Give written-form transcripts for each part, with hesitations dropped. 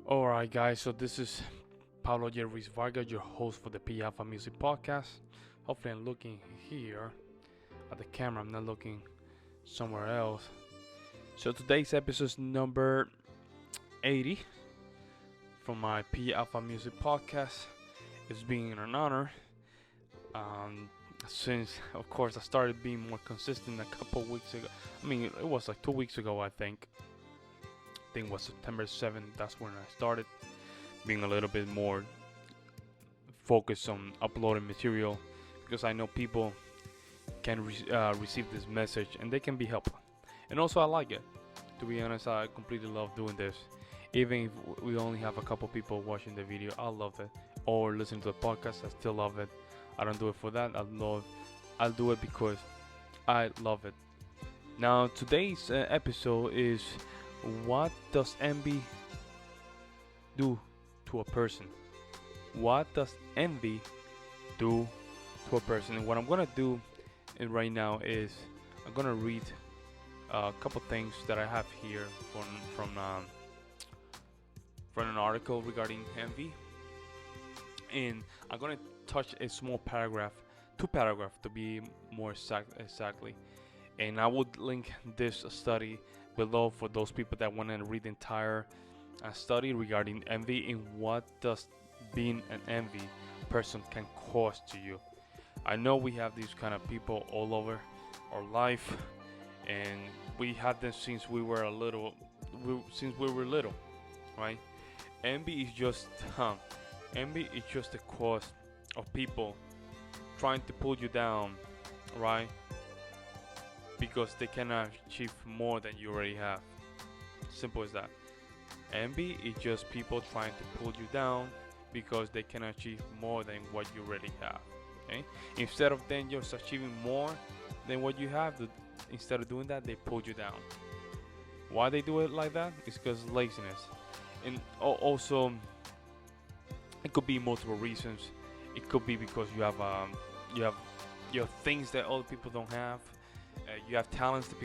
Alright, guys, so this is Pablo Ruiz Vargas, your host for the P Alpha Music Podcast. Hopefully, I'm looking here at the camera, I'm not looking somewhere else. So, today's episode is number 80 from my P Alpha Music Podcast. It's been an honor. Since, of course, I started being more consistent a couple weeks ago. I mean, it was like 2 weeks ago, I think. I think it was September 7th. That's when I started being a little bit more focused on uploading material because I know people can receive this message and they can be helpful. And also, I like it. To be honest, I completely love doing this. Even if we only have a couple people watching the video, I love it. Or listening to the podcast, I still love it. I don't do it for that. I'll do it because I love it. Now, today's episode is what does envy do to a person? What does envy do to a person? And what I'm gonna do right now is I'm gonna read a couple things that I have here from an article regarding envy, and I'm gonna touch a small paragraph, two paragraphs to be more exactly. And I would link this study below for those people that want to read the entire study regarding envy and what does being an envy person can cause to you. I know we have these kind of people all over our life, and we had them since we were little, right? Envy is just the cause of people trying to pull you down, right? Because they cannot achieve more than you already have. Simple as that. Envy is just people trying to pull you down because they can achieve more than what you already have. Okay? Instead of them just achieving more than what you have, instead of doing that, they pull you down. Why they do it like that? It's because laziness. And also, it could be multiple reasons. It could be because you have things that other people don't have. You have talents that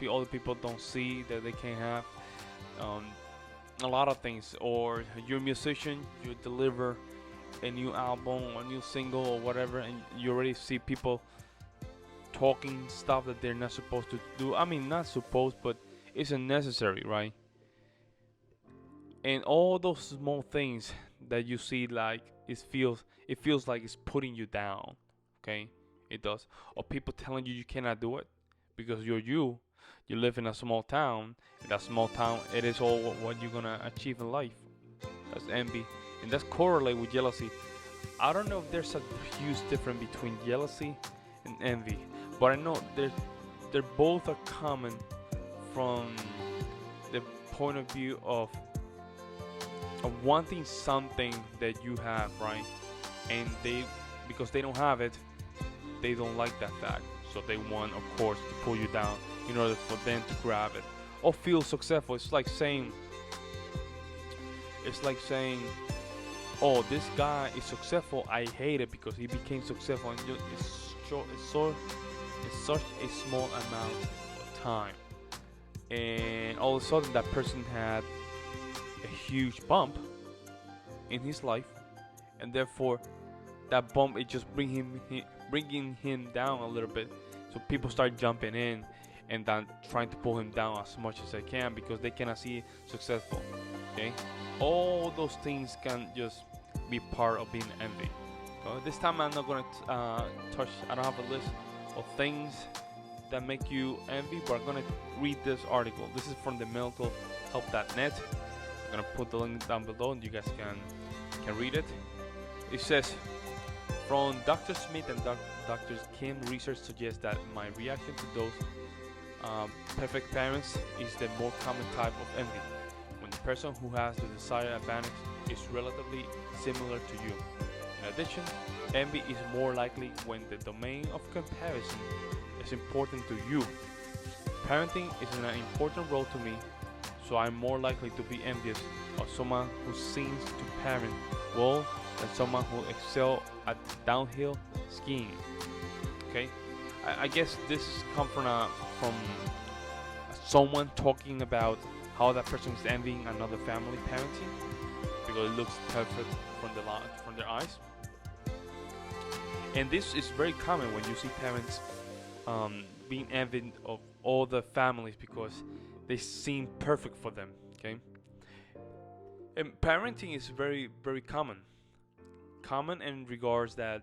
other people don't see that they can have. A lot of things. Or you're a musician, you deliver a new album, a new single, or whatever, and you already see people talking stuff that they're not supposed to do. I mean, not supposed, but it's unnecessary, right? And all those small things that you see, like it feels like it's putting you down. Okay, it does. Or people telling you cannot do it because you live in a small town. In that small town, it is all what you're gonna achieve in life. That's envy, and that's correlate with jealousy. I don't know if there's a huge difference between jealousy and envy, but I know they're both are common from the point of view of wanting something that you have, right? And because they don't have it, they don't like that fact. So they want, of course, to pull you down in order for them to grab it or feel successful. It's like saying, oh, this guy is successful. I hate it because he became successful, and it's such a small amount of time, and all of a sudden that person had a huge bump in his life, and therefore that bump is just bringing him down a little bit. So people start jumping in and then trying to pull him down as much as they can because they cannot see successful. Okay, all those things can just be part of being envy. This time I'm not gonna touch. I don't have a list of things that make you envy, but I'm gonna read this article. This is from the mentalhealth.net. I'm gonna put the link down below and you guys can read it. It says, from Dr. Smith and Dr. Kim, research suggests that my reaction to those perfect parents is the more common type of envy, when the person who has the desired advantage is relatively similar to you. In addition, envy is more likely when the domain of comparison is important to you. Parenting is an important role to me, so I'm more likely to be envious of someone who seems to parent well than someone who excels at downhill skiing. Okay, I guess this comes from someone talking about how that person is envying another family parenting because it looks perfect from their eyes. And this is very common when you see parents being envied of all the families because they seem perfect for them. Okay, and parenting is very very common in regards that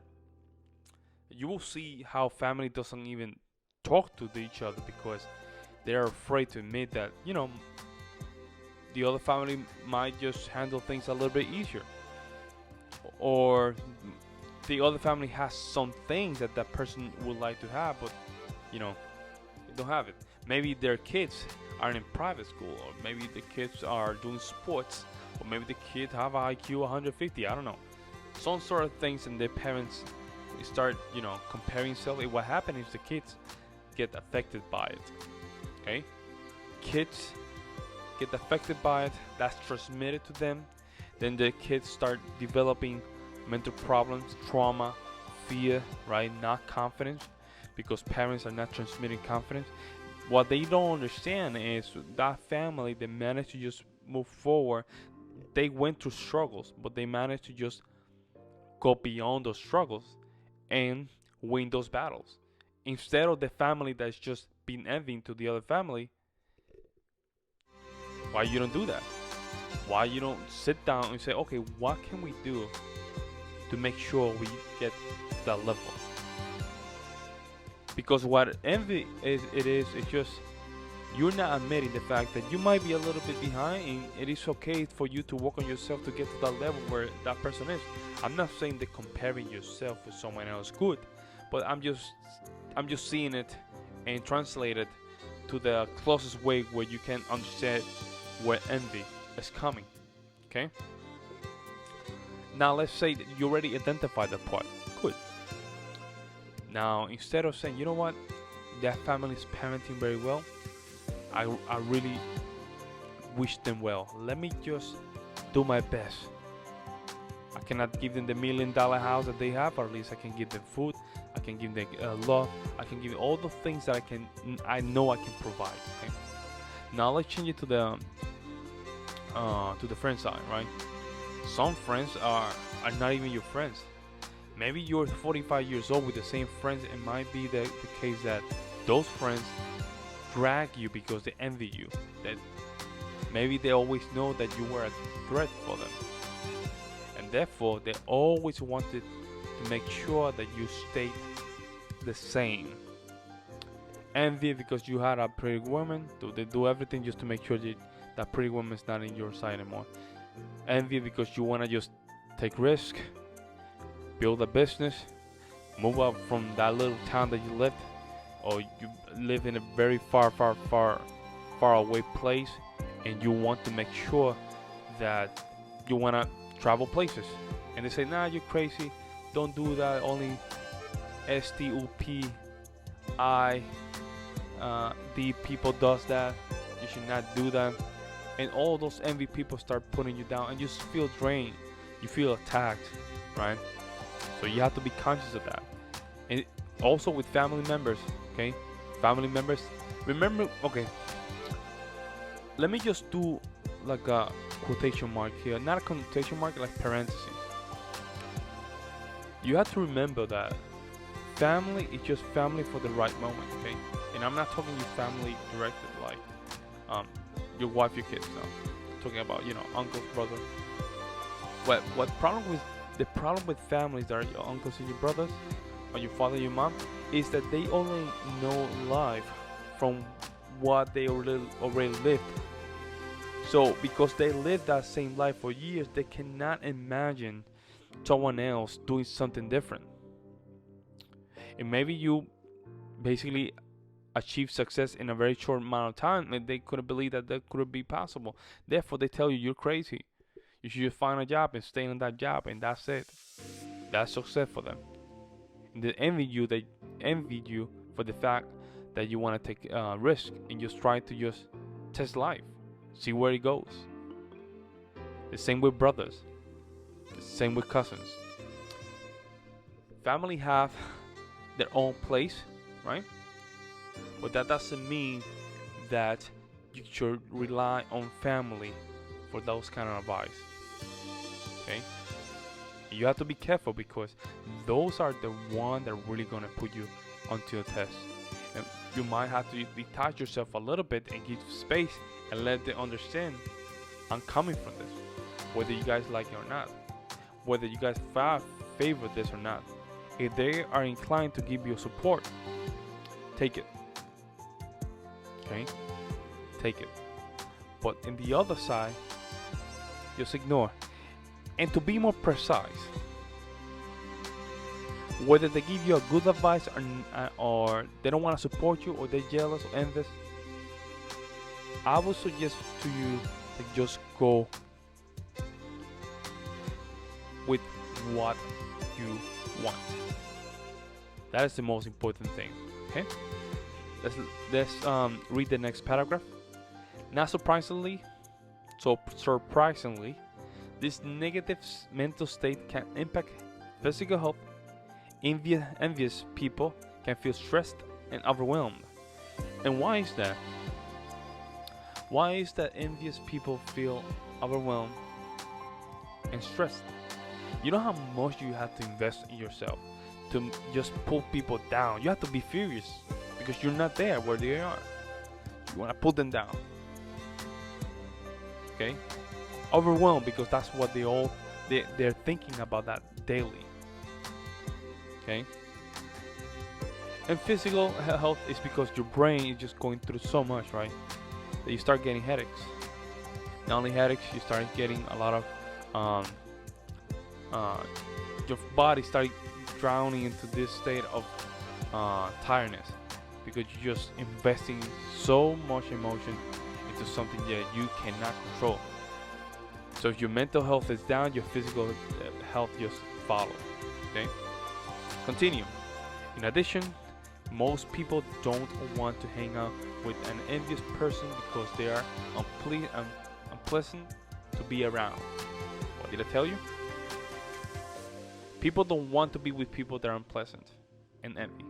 you will see how family doesn't even talk to each other because they're afraid to admit that the other family might just handle things a little bit easier, or the other family has some things that that person would like to have, but they don't have it. Maybe their kids are in private school, or maybe the kids are doing sports, or maybe the kids have an IQ 150. I don't know, some sort of things, and their parents start comparing themselves. What happens is the kids get affected by it. Okay, kids get affected by it. That's transmitted to them. Then the kids start developing mental problems, trauma, fear, right? Not confidence, because parents are not transmitting confidence. What they don't understand is that family, they managed to just move forward. They went through struggles, but they managed to just go beyond those struggles and win those battles. Instead of the family that's just been envying to the other family, why you don't do that? Why you don't sit down and say, okay, what can we do to make sure we get that level? Because what envy is, it's just you're not admitting the fact that you might be a little bit behind, and it is okay for you to work on yourself to get to that level where that person is. I'm not saying that comparing yourself with someone else is good, but I'm just seeing it and translate it to the closest way where you can understand where envy is coming. Okay? Now let's say that you already identified that part. Good. Now instead of saying, you know what, that family is parenting very well, I really wish them well. Let me just do my best. I cannot give them the $1 million house that they have, or at least I can give them food. I can give them love. I can give all the things that I know I can provide. Okay? Now let's change it to the friend side, right? Some friends are not even your friends. Maybe you're 45 years old with the same friends. It might be the case that those friends drag you because they envy you. That maybe they always know that you were a threat for them, and therefore they always wanted to make sure that you stayed the same. Envy because you had a pretty woman. They do everything just to make sure that pretty woman is not in your side anymore. Envy because you want to just take risk, build a business, move out from that little town that you lived, or you live in a very far away place, and you want to make sure that you want to travel places. And they say, nah, you're crazy, don't do that, only STUPID people does that, you should not do that. And all those envy people start putting you down, and you just feel drained, you feel attacked, right? So you have to be conscious of that. And also with family members, okay? Family members, remember, okay, let me just do like a quotation mark here, not a quotation mark, like parentheses. You have to remember that family is just family for the right moment, okay? And I'm not talking you family directed like your wife, your kids. No, I'm talking about uncles, brother. What problem with the problem with families that are your uncles and your brothers, or your father and your mom, is that they only know life from what they already lived. So because they lived that same life for years, they cannot imagine someone else doing something different. And maybe you basically achieve success in a very short amount of time, and they couldn't believe that could be possible. Therefore, they tell you you're crazy. You should just find a job and stay in that job, and that's it. That's success for them. And they envy you for the fact that you want to take risk and just try to just test life, see where it goes. The same with brothers. The same with cousins. Family have their own place, right? But that doesn't mean that you should rely on family for those kind of advice. Okay, you have to be careful because those are the one that are really gonna put you onto a test, and you might have to detach yourself a little bit and give space and let them understand I'm coming from this, whether you guys like it or not, whether you guys favor this or not. If they are inclined to give you support, take it. Okay, take it. But in the other side, just ignore. And to be more precise, whether they give you a good advice or they don't want to support you or they're jealous or envious, I would suggest to you to just go with what you want. That is the most important thing. Okay, let's read the next paragraph. Not surprisingly, this negative mental state can impact physical health. Envious people can feel stressed and overwhelmed. And why is that? Why is that envious people feel overwhelmed and stressed? You know how much you have to invest in yourself to just pull people down. You have to be furious because you're not there where they are. You want to pull them down. Okay? Overwhelmed because that's what they're thinking about that daily. Okay? And physical health is because your brain is just going through so much, right? That you start getting headaches. Not only headaches, you start getting a lot of your body start drowning into this state of tiredness because you're just investing so much emotion into something that you cannot control. So if your mental health is down, your physical health just follows. Okay? Continue. In addition, most people don't want to hang out with an envious person because they are unpleasant to be around. What did I tell you? People don't want to be with people that are unpleasant and envy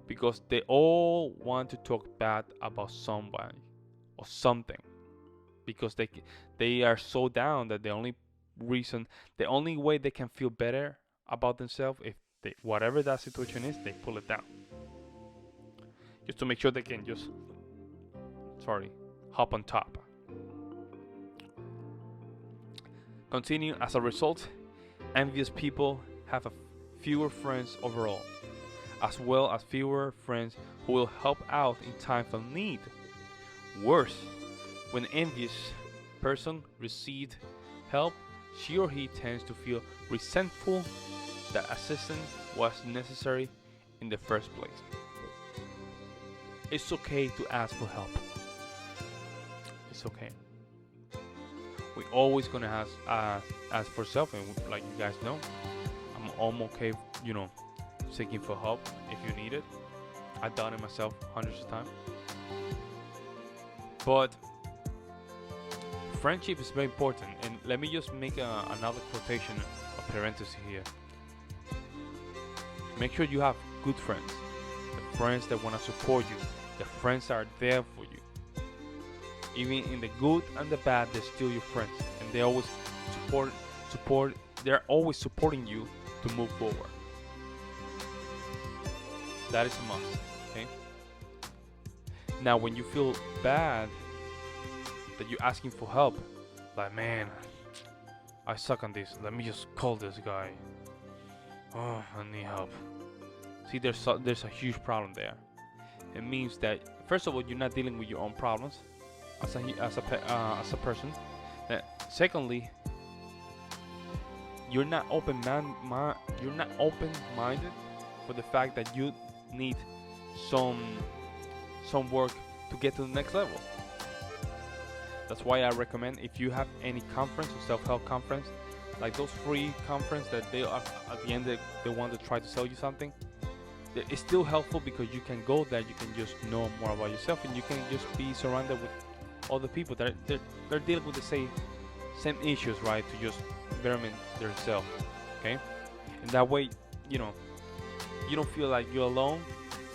because they all want to talk bad about somebody or something because they are so down that the only way they can feel better about themselves, if whatever that situation is, they pull it down just to make sure they can just hop on top. Continue. As a result, envious people have fewer friends overall, as well as fewer friends who will help out in time of need. Worse, when an envious person receives help, she or he tends to feel resentful that assistance was necessary in the first place. It's okay to ask for help. It's okay. We're always gonna ask for help, and like you guys know, I'm okay, seeking for help if you need it. I've done it myself hundreds of times. But friendship is very important, and let me just make another quotation, a parenthesis here. Make sure you have good friends, the friends that want to support you, the friends that are there for you. Even in the good and the bad, they're still your friends, and they always support. They're always supporting you to move forward. That is a must. Okay. Now, when you feel bad that you're asking for help, like, man, I suck on this. Let me just call this guy. Oh, I need help. See, there's a huge problem there. It means that first of all, you're not dealing with your own problems as a person. Secondly, you're not open-minded for the fact that you need some work to get to the next level. That's why I recommend, if you have any conference or self-help conference, like those free conference that they are at the end they want to try to sell you something, it's still helpful because you can go there, you can just know more about yourself, and you can just be surrounded with other people that they're dealing with the same issues, right? To just betterment themselves. Okay, and that way, you don't feel like you're alone,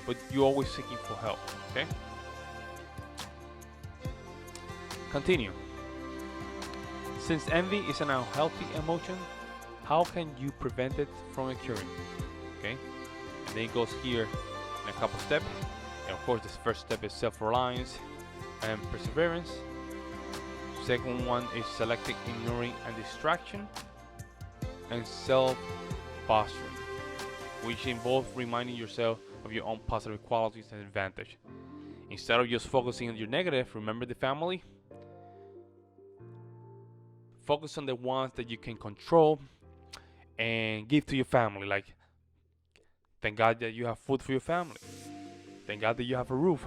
but you're always seeking for help. Okay. Continue. Since envy is an unhealthy emotion, how can you prevent it from occurring? Okay, and then it goes here in a couple steps. And of course, this first step is self-reliance and perseverance. Second one is selecting, ignoring, and distraction, and self-fostering, which involves reminding yourself of your own positive qualities and advantage. Instead of just focusing on your negative, remember the family. Focus on the ones that you can control and give to your family. Like, thank God that you have food for your family. Thank God that you have a roof.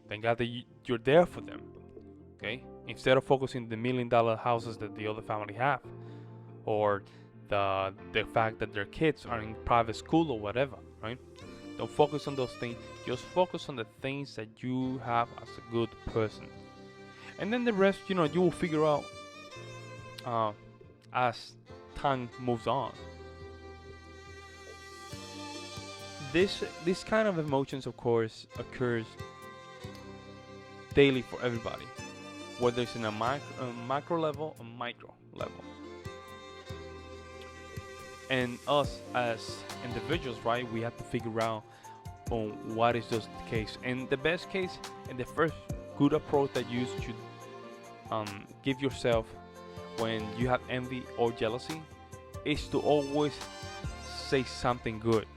Thank God that you're there for them. Okay? Instead of focusing on the $1 million houses that the other family have, or the fact that their kids are in private school or whatever, right? Don't focus on those things. Just focus on the things that you have as a good person, and then the rest, you will figure out as time moves on. This kind of emotions, of course, occurs daily for everybody, whether it's in a macro level or micro level. And us as individuals, right, we have to figure out on what is just the case. And the best case and the first good approach that you should give yourself when you have envy or jealousy is to always say something good.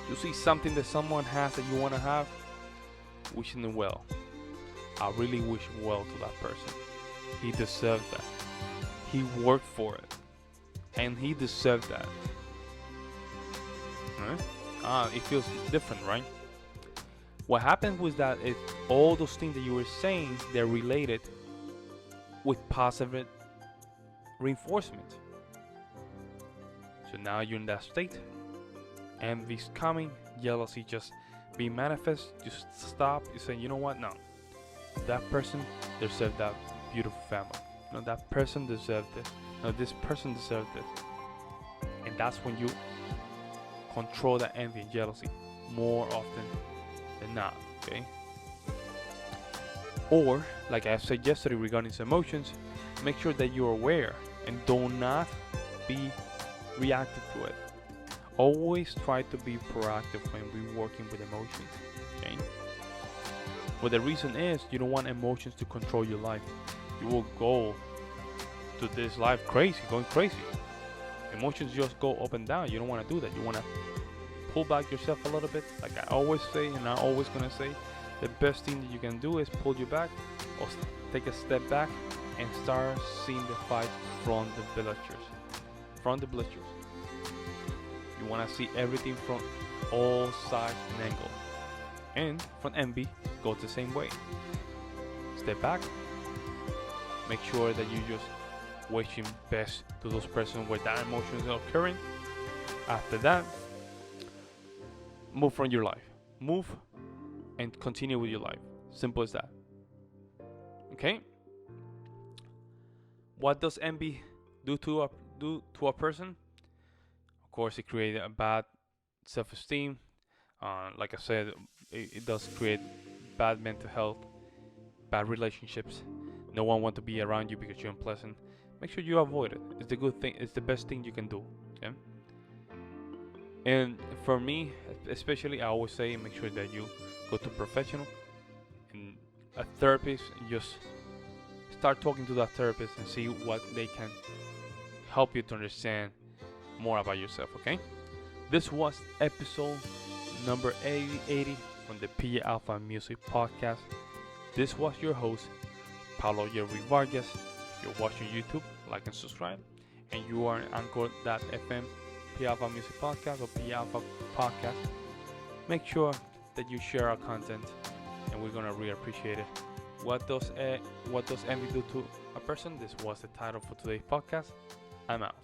You see something that someone has that you want to have, wishing them well. I really wish well to that person. He deserves that. He worked for it, and he deserved that. Right? It feels different, right? What happens was that if all those things that you were saying, they're related with positive reinforcement. So now you're in that state. Envy's coming, jealousy just be manifest. Just stop. You say, you know what? No, that person deserves that beautiful family. No, that person deserved this. No, this person deserved this. And that's when you control that envy and jealousy more often than not. Okay. Or, like I said yesterday regarding emotions, make sure that you're aware and do not be reactive to it. Always try to be proactive when we're working with emotions. Okay. Well, the reason is you don't want emotions to control your life. You will go to this life going crazy. Emotions just go up and down. You don't want to do that. You want to pull back yourself a little bit. Like I always say, and I'm always going to say, the best thing that you can do is pull you back or take a step back and start seeing the fight from the bleachers. You want to see everything from all sides and angles. And from envy, goes the same way. Step back. Make sure that you just wishing best to those persons where that emotion is occurring. After that, move from your life. Move and continue with your life. Simple as that. Okay? What does envy do to a person? Of course, it creates a bad self-esteem. Like I said, it does create bad mental health, bad relationships. No one wants to be around you because you're unpleasant. Make sure you avoid it. It's the good thing. It's the best thing you can do. Okay? And for me, especially, I always say make sure that you go to a professional and a therapist and just start talking to that therapist and see what they can help you to understand more about yourself. Okay? This was episode number 80 from the P Alpha Music Podcast. This was your host, Pablo Vargas. If you're watching YouTube, like and subscribe. And you are on Anchor.fm, P Alpha Music Podcast or P Alpha Podcast. Make sure that you share our content, and we're gonna really appreciate it. What does envy do to a person? This was the title for today's podcast. I'm out.